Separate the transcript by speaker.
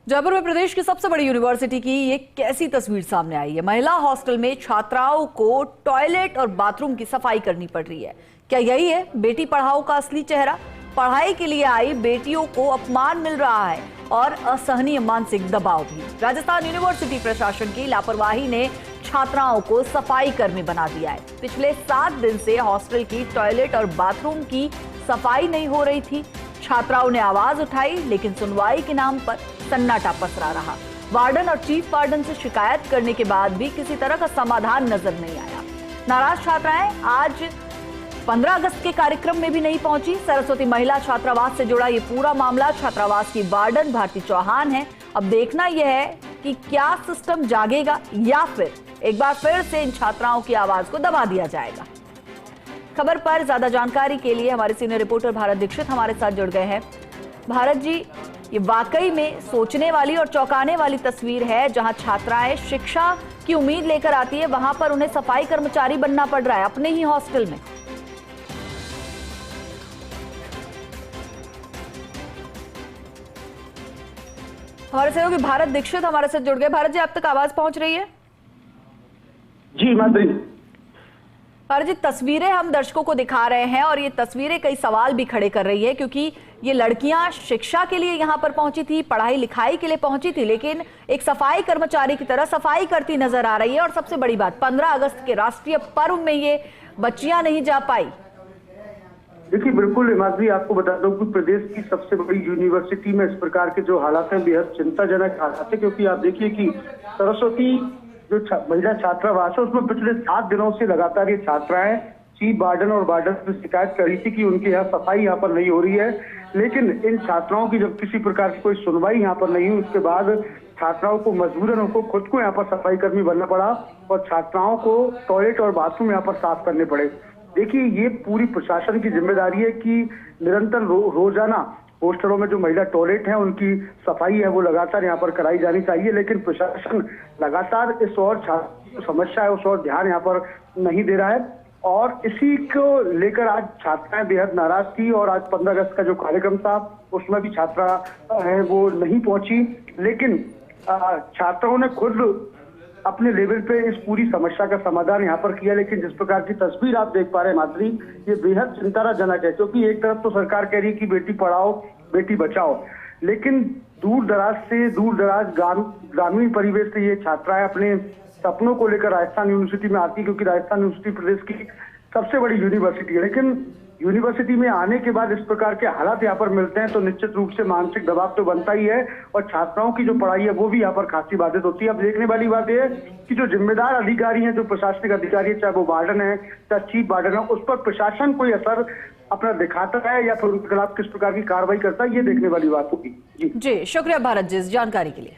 Speaker 1: जयपुर में प्रदेश की सबसे बड़ी यूनिवर्सिटी की ये कैसी तस्वीर सामने आई है। महिला हॉस्टल में छात्राओं को टॉयलेट और बाथरूम की सफाई करनी पड़ रही है। क्या यही है बेटी पढ़ाओ का असली चेहरा? पढ़ाई के लिए आई बेटियों को अपमान मिल रहा है और असहनीय मानसिक दबाव भी। राजस्थान यूनिवर्सिटी प्रशासन की लापरवाही ने छात्राओं को सफाई कर्मी बना दिया है। पिछले 7 दिन से हॉस्टल की टॉयलेट और बाथरूम की सफाई नहीं हो रही थी। छात्राओं ने आवाज उठाई, लेकिन सुनवाई के नाम पर सन्नाटा पसरा रहा। वार्डन और चीफ वार्डन से शिकायत करने के बाद भी किसी तरह का समाधान नजर नहीं आया। नाराज छात्राएं आज 15 अगस्त के कार्यक्रम में भी नहीं पहुंची। सरस्वती महिला छात्रावास से जुड़ा ये पूरा मामला छात्रावास की वार्डन भारती चौहान है। अब देखना यह है कि क्या सिस्टम जागेगा या फिर एक बार फिर से इन छात्राओं की आवाज को दबा दिया जाएगा। खबर पर ज्यादा जानकारी के लिए हमारे सीनियर रिपोर्टर भारत दीक्षित हमारे साथ जुड़ गए हैं। भारत जी, ये वाकई में सोचने वाली और चौंकाने वाली तस्वीर है, जहां छात्राएं शिक्षा की उम्मीद लेकर आती है, वहां पर उन्हें सफाई कर्मचारी बनना पड़ रहा है अपने ही हॉस्टल में। हमारे सहयोगी भारत दीक्षित हमारे साथ जुड़ गए। भारत जी, आप तक आवाज पहुंच रही है?
Speaker 2: जी माधुरी।
Speaker 1: भारत जी, तस्वीरें हम दर्शकों को दिखा रहे हैं और ये तस्वीरें कई सवाल भी खड़े कर रही है, क्योंकि ये लड़कियां शिक्षा के लिए यहाँ पर पहुंची थी, पढ़ाई लिखाई के लिए पहुंची थी, लेकिन एक सफाई कर्मचारी की तरह सफाई करती नजर आ रही है। और सबसे बड़ी बात, 15 अगस्त के राष्ट्रीय पर्व में ये बच्चियां नहीं जा पाई।
Speaker 2: देखिए, बिल्कुल माधुरी, आपको बता दूं कि प्रदेश की सबसे बड़ी यूनिवर्सिटी में इस प्रकार के जो हालात हैं बेहद चिंताजनक हालात है, क्योंकि आप देखिए कि सरस्वती जो महिला छात्रावास है उसमें पिछले 7 दिनों से लगातार ये छात्राएं चीफ वार्डन और वार्डन से शिकायत कर रही थी कि उनके यहाँ सफाई यहाँ पर नहीं हो रही है। लेकिन इन छात्राओं की जब किसी प्रकार की कोई सुनवाई यहाँ पर नहीं हुई, उसके बाद छात्राओं को मजबूरन उनको खुद को यहाँ पर सफाई कर्मी बनना पड़ा और छात्राओं को टॉयलेट और बाथरूम यहाँ पर साफ करने पड़े। देखिए, ये पूरी प्रशासन की जिम्मेदारी है कि निरंतर रोजाना हॉस्टलों में जो महिला टॉयलेट है उनकी सफाई है वो लगातार यहाँ पर कराई जानी चाहिए, लेकिन प्रशासन लगातार इस और छात्र समस्या है उस और ध्यान यहाँ पर नहीं दे रहा है। और इसी को लेकर आज छात्राएं बेहद नाराज थी और आज 15 अगस्त का जो कार्यक्रम था उसमें भी छात्रा है वो नहीं पहुंची, लेकिन छात्राओं ने खुद अपने लेवल पे इस पूरी समस्या का समाधान यहाँ पर किया। लेकिन जिस प्रकार की तस्वीर आप देख पा रहे हैं माधुरी, ये बेहद चिंताजनक है, क्योंकि एक तरफ तो सरकार कह रही है कि बेटी पढ़ाओ बेटी बचाओ, लेकिन दूर दराज ग्रामीण परिवेश से ये छात्राएं अपने सपनों को लेकर राजस्थान यूनिवर्सिटी में आती, क्योंकि राजस्थान यूनिवर्सिटी प्रदेश की सबसे बड़ी यूनिवर्सिटी है। लेकिन यूनिवर्सिटी में आने के बाद इस प्रकार के हालात यहाँ पर मिलते हैं तो निश्चित रूप से मानसिक दबाव तो बनता ही है और छात्राओं की जो पढ़ाई है वो भी यहाँ पर खासी बाधित होती है। अब देखने वाली बात यह है कि जो जिम्मेदार अधिकारी हैं, जो प्रशासनिक अधिकारी है, चाहे वो वार्डन है चाहे चीफ वार्डन है, उस पर प्रशासन कोई असर अपना दिखाता है या फिर उनके खिलाफ किस प्रकार की कार्रवाई करता है, ये देखने वाली बात होगी।
Speaker 1: जी, शुक्रिया भारत जी इस जानकारी के लिए।